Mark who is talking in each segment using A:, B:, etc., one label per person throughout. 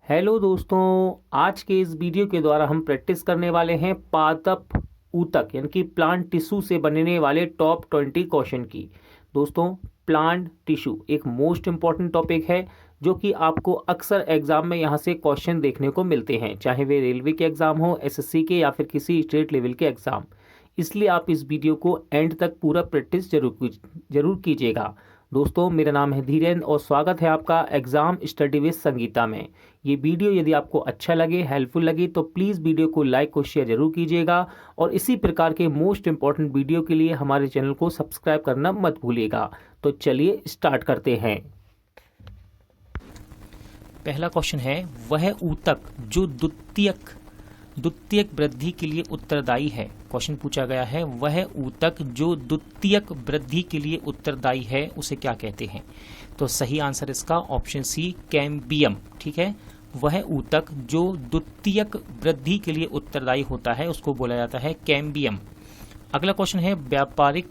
A: Hello दोस्तों, आज के इस वीडियो के द्वारा हम प्रैक्टिस करने वाले हैं पादप ऊतक यानी कि प्लांट टिश्यू से बनने वाले टॉप 20 क्वेश्चन की। दोस्तों, प्लांट टिश्यू एक मोस्ट इम्पॉर्टेंट टॉपिक है जो कि आपको अक्सर एग्जाम में यहाँ से क्वेश्चन देखने को मिलते हैं, चाहे वे रेलवे के एग्ज़ाम हो, एसएससी के या फिर किसी स्टेट लेवल के एग्ज़ाम। इसलिए आप इस वीडियो को एंड तक पूरा प्रैक्टिस जरूर कीजिएगा। दोस्तों, मेरा नाम है धीरेन्द्र और स्वागत है आपका एग्ज़ाम स्टडी विद संगीता में। ये वीडियो यदि आपको अच्छा लगे, हेल्पफुल लगे तो प्लीज़ वीडियो को लाइक और शेयर जरूर कीजिएगा और इसी प्रकार के मोस्ट इंपॉर्टेंट वीडियो के लिए हमारे चैनल को सब्सक्राइब करना मत भूलिएगा। तो चलिए स्टार्ट करते हैं। पहला क्वेश्चन है, वह ऊतक जो द्वितीयक वृद्धि के लिए उत्तरदायी है। क्वेश्चन पूछा गया है, वह ऊतक जो द्वितीयक वृद्धि के लिए उत्तरदायी है उसे क्या कहते हैं। तो सही आंसर इसका ऑप्शन सी, कैम्बियम। ठीक है, वह ऊतक जो द्वितीयक वृद्धि के लिए उत्तरदायी होता है उसको बोला जाता है कैम्बियम। अगला क्वेश्चन है, व्यापारिक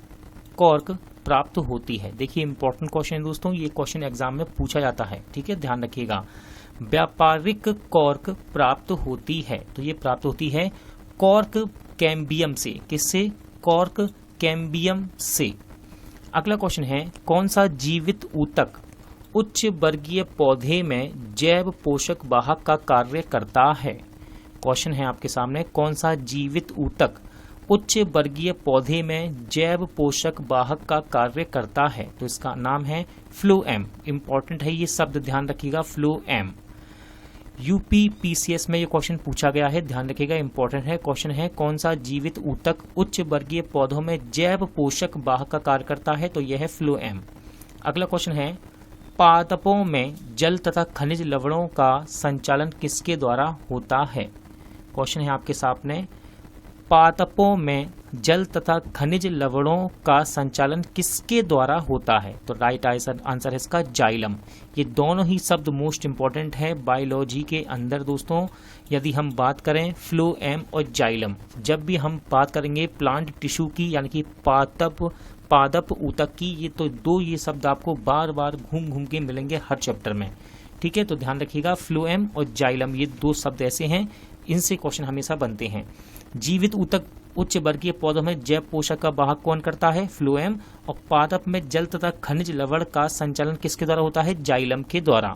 A: कॉर्क प्राप्त होती है। देखिए, इंपॉर्टेंट क्वेश्चन है दोस्तों, ये क्वेश्चन एग्जाम में पूछा जाता है। ठीक है, ध्यान रखिएगा। व्यापारिक कॉर्क प्राप्त होती है, तो ये प्राप्त होती है कॉर्क कैम्बियम से। किससे? कॉर्क कैम्बियम से। अगला क्वेश्चन है, कौन सा जीवित ऊतक उच्च वर्गीय पौधे में जैव पोषक वाहक का कार्य करता है। क्वेश्चन है आपके सामने, कौन सा जीवित ऊतक उच्च वर्गीय पौधे में जैव पोषक वाहक का कार्य करता है। तो इसका नाम है फ्लोएम। इंपॉर्टेंट है ये शब्द, ध्यान रखिएगा, फ्लोएम। यूपीपीसीएस में ये क्वेश्चन पूछा गया है, ध्यान रखिएगा, इंपॉर्टेंट है। क्वेश्चन है, कौन सा जीवित ऊतक उच्च वर्गीय पौधों में जैव पोषक वाहक का कार्य करता है। तो यह है फ्लोएम। अगला क्वेश्चन है, पादपों में जल तथा खनिज लवणों का संचालन किसके द्वारा होता है। क्वेश्चन है आपके सामने, पादपों में जल तथा खनिज लवणों का संचालन किसके द्वारा होता है। तो राइट आंसर है इसका जाइलम। ये दोनों ही शब्द मोस्ट इंपॉर्टेंट है बायोलॉजी के अंदर दोस्तों। यदि हम बात करें फ्लोएम और जाइलम, जब भी हम बात करेंगे प्लांट टिश्यू की यानी कि पादप ऊतक की, ये तो ये शब्द आपको बार बार घूम घूम के मिलेंगे हर चैप्टर में। ठीक है, तो ध्यान रखिएगा, फ्लोएम और जाइलम ये दो शब्द ऐसे हैं, इनसे क्वेश्चन हमेशा बनते हैं। जीवित ऊतक उच्च वर्गीय पौधों में जैव पोषक का वाहक कौन करता है? फ्लोएम। और पादप में जल तथा खनिज लवण का संचालन किसके द्वारा होता है? जाइलम के द्वारा।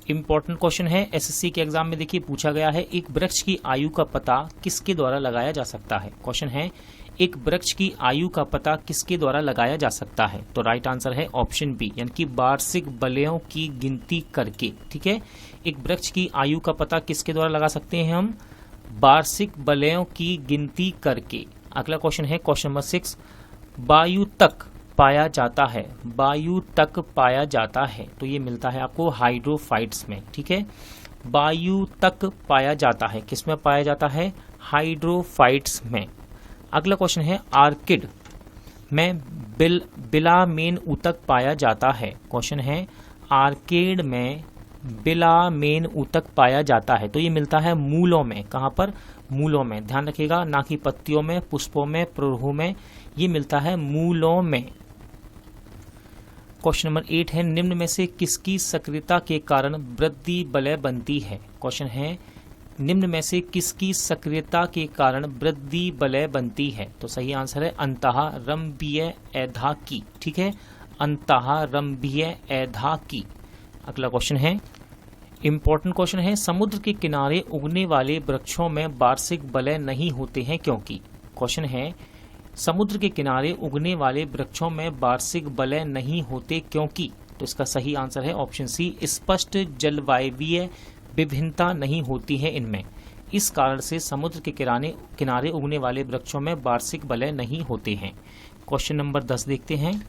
A: इंपॉर्टेंट क्वेश्चन है, एसएससी के एग्जाम में देखिए पूछा गया है, एक वृक्ष की आयु का पता किसके द्वारा लगाया जा सकता है। क्वेश्चन है, एक वृक्ष की आयु का पता किसके द्वारा लगाया जा सकता है। तो राइट आंसर है ऑप्शन बी, यानी कि वार्षिक बलयों की गिनती करके। ठीक है, एक वृक्ष की आयु का पता किसके द्वारा लगा सकते हैं हम? वार्षिक बलयों की गिनती करके। अगला क्वेश्चन है, क्वेश्चन नंबर 6, वायु तक पाया जाता है। वायु तक पाया जाता है, तो ये मिलता है आपको हाइड्रोफाइट्स में। ठीक है, वायु तक पाया जाता है, किसमें पाया जाता है? हाइड्रोफाइट्स में। अगला क्वेश्चन है, आर्किड में बिलामेन ऊतक पाया जाता है। क्वेश्चन है, आर्किड में बिलामेन ऊतक पाया जाता है, तो ये मिलता है मूलों में। कहाँ पर? मूलों में। ध्यान रखिएगा, ना कि पत्तियों में, पुष्पों में, प्रवाहों में, ये मिलता है मूलों में। क्वेश्चन नंबर 8 है, निम्न में से किसकी सक्रियता के कारण वृद्धि बलय बनती है। क्वेश्चन है, निम्न में से किसकी सक्रियता के कारण वृद्धि बलय बनती है। तो सही आंसर है अंतःरंभीय एधा की। ठीक है, अंतःरंभीय एधा की। अगला क्वेश्चन है, इंपॉर्टेंट क्वेश्चन है, समुद्र के किनारे उगने वाले वृक्षों में वार्षिक बलय नहीं होते हैं क्योंकि। क्वेश्चन है, समुद्र के किनारे उगने वाले वृक्षों में वार्षिक बलय नहीं होते क्योंकि। तो इसका सही आंसर है ऑप्शन सी, स्पष्ट जलवायवीय विभिन्नता नहीं होती है इनमें। इस कारण से समुद्र के किनारे उगने वाले वृक्षों में वार्षिक बलय नहीं होते हैं। क्वेश्चन नंबर 10 देखते हैं,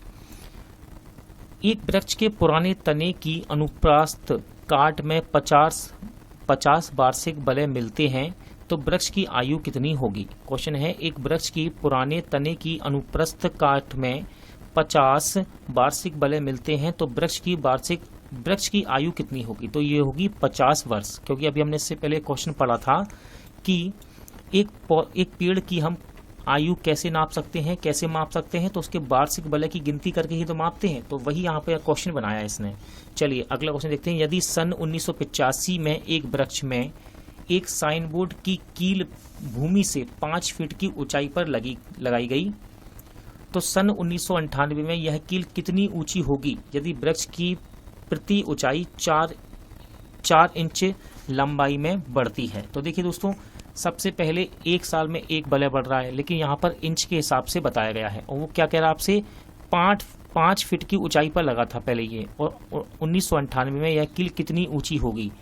A: एक वृक्ष के पुराने तने की अनुप्रस्थ काट में 50 वार्षिक बलय मिलते हैं, तो वृक्ष की आयु कितनी होगी। क्वेश्चन है, एक वृक्ष की पुराने तने की अनुप्रस्थ काट में 50 वार्षिक बलय मिलते हैं, तो वृक्ष की आयु कितनी होगी। तो ये होगी 50 वर्ष, क्योंकि अभी हमने इससे पहले क्वेश्चन पढ़ा था कि एक पेड़ की हम आयु कैसे नाप सकते हैं, कैसे माप सकते हैं, तो उसके वार्षिक वलय की गिनती करके ही तो मापते हैं। तो वही यहाँ पे क्वेश्चन बनाया इसने। चलिए अगला क्वेश्चन देखते हैं। यदि सन 1985 में एक वृक्ष में एक साइन बोर्ड की कील भूमि से 5 फीट की ऊंचाई पर लगाई गई, तो सन 1998 में यह कील कितनी ऊंची होगी यदि वृक्ष की प्रति ऊंचाई 4 इंच लंबाई में बढ़ती है। तो देखिए दोस्तों, सबसे पहले एक साल में एक वलय बढ़ रहा है, लेकिन यहाँ पर इंच के हिसाब से बताया गया है। और वो क्या कह रहा है आपसे, 5 फीट की ऊंचाई पर लगा था पहले ये, और 1998 में यह कील कितनी ऊंची होगी,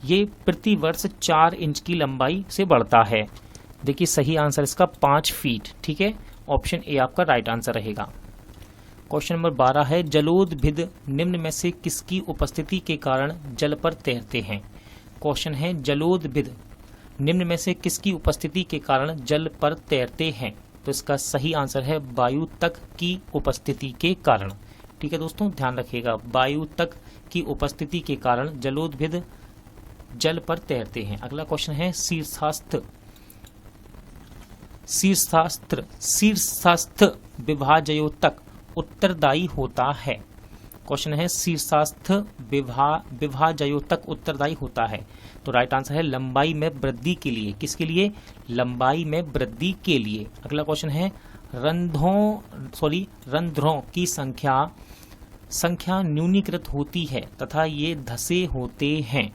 A: ये प्रति वर्ष 4 इंच की लंबाई से बढ़ता है। देखिए सही आंसर इसका 5 फीट। ठीक है, ऑप्शन ए आपका राइट आंसर रहेगा। क्वेश्चन नंबर 12 है, जलोदभिद निम्न में से किसकी उपस्थिति के कारण जल पर तैरते हैं। क्वेश्चन है, जलोदभिद निम्न में से किसकी उपस्थिति के कारण जल पर तैरते हैं। तो इसका सही आंसर है वायुतक की उपस्थिति के कारण। ठीक है दोस्तों, ध्यान रखिएगा, वायुतक की उपस्थिति के कारण जलोदभिद जल पर तैरते हैं। अगला क्वेश्चन है, शीर्षस्थ विभाजयोतक उत्तरदायी होता है। क्वेश्चन है, शीर्षस्थ विभाजयोतक उत्तरदायी होता है। तो राइट आंसर है लंबाई में वृद्धि के लिए। किसके लिए, लंबाई में वृद्धि के लिए। अगला क्वेश्चन है, रंध्रों की संख्या न्यूनीकृत होती है तथा ये धसे होते हैं।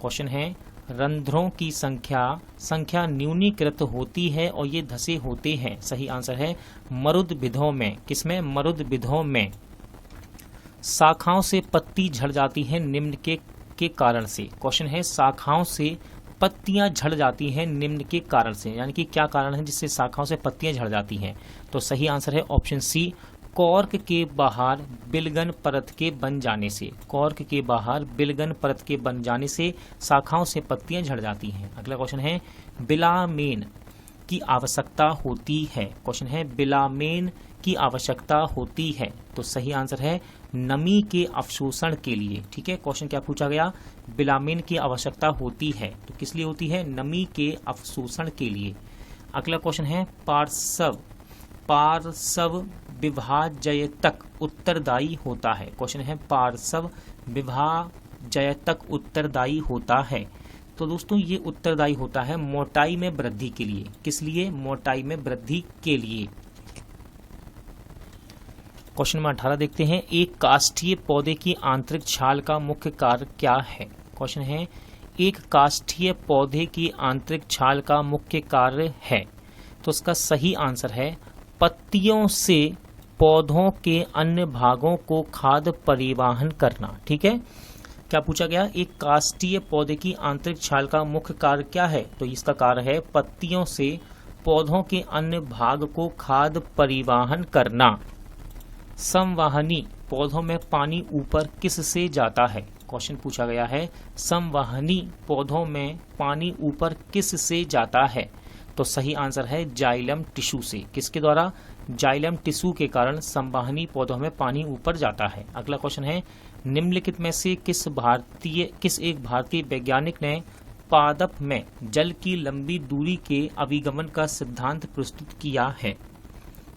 A: क्वेश्चन है, रंध्रों की संख्या न्यूनीकृत होती है और ये धसे होते हैं। सही आंसर है मरुदभिदों में। किसमें, मरुदभिदों में। शाखाओं से पत्ती झड़ जाती है निम्न के कारण से। क्वेश्चन है, शाखाओं से पत्तियां झड़ जाती हैं निम्न के कारण से, यानी कि क्या कारण है जिससे शाखाओं से पत्तियां झड़ जाती हैं। तो सही आंसर है ऑप्शन सी, कॉर्क के बाहर बिलगन परत के बन जाने से। कॉर्क के बाहर बिलगन परत के बन जाने से शाखाओं से पत्तियां झड़ जाती हैं। अगला क्वेश्चन है, बिलामेन की आवश्यकता होती है। क्वेश्चन है, बिलामेन की आवश्यकता होती है। तो सही आंसर है नमी के अवशोषण के लिए। ठीक है, क्वेश्चन क्या पूछा गया, बिलामेन की आवश्यकता होती है, तो किस लिए होती है, नमी के अवशोषण के लिए। अगला क्वेश्चन है, पार्श्व विभाजयतक उत्तरदायी होता है। क्वेश्चन है, पार्श्व विभाजयतक उत्तरदायी होता है। तो दोस्तों ये उत्तरदायी होता है मोटाई में वृद्धि के लिए। किस लिए, मोटाई में वृद्धि के लिए। क्वेश्चन नंबर 18 देखते हैं, एक काष्ठीय पौधे की आंतरिक छाल का मुख्य कार्य क्या है। क्वेश्चन है, एक काष्ठीय पौधे की आंतरिक छाल का मुख्य कार्य है। तो इसका सही आंसर है पत्तियों से पौधों के अन्य भागों को खाद्य परिवहन करना। ठीक है, क्या पूछा गया, एक काष्ठीय पौधे की आंतरिक छाल का मुख्य कार्य क्या है। तो इसका कार्य है पत्तियों से पौधों के अन्य भाग को खाद्य परिवहन करना। संवहनी पौधों में पानी ऊपर किस से जाता है। क्वेश्चन पूछा गया है, संवहनी पौधों में पानी ऊपर किस से जाता है। तो सही आंसर है जाइलम टिश्यू से। किसके द्वारा, जाइलम टिश्यू के कारण संवहनी पौधों में पानी ऊपर जाता है। अगला क्वेश्चन है, निम्नलिखित में से किस एक भारतीय वैज्ञानिक ने पादप में जल की लंबी दूरी के अभिगमन का सिद्धांत प्रस्तुत किया है।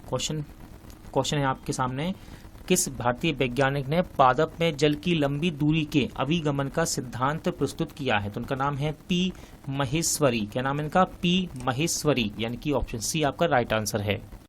A: क्वेश्चन है आपके सामने, किस भारतीय वैज्ञानिक ने पादप में जल की लंबी दूरी के अभिगमन का सिद्धांत प्रस्तुत किया है। तो उनका नाम है पी महेश्वरी। क्या नाम है इनका, पी महेश्वरी, यानी कि ऑप्शन सी आपका राइट आंसर है।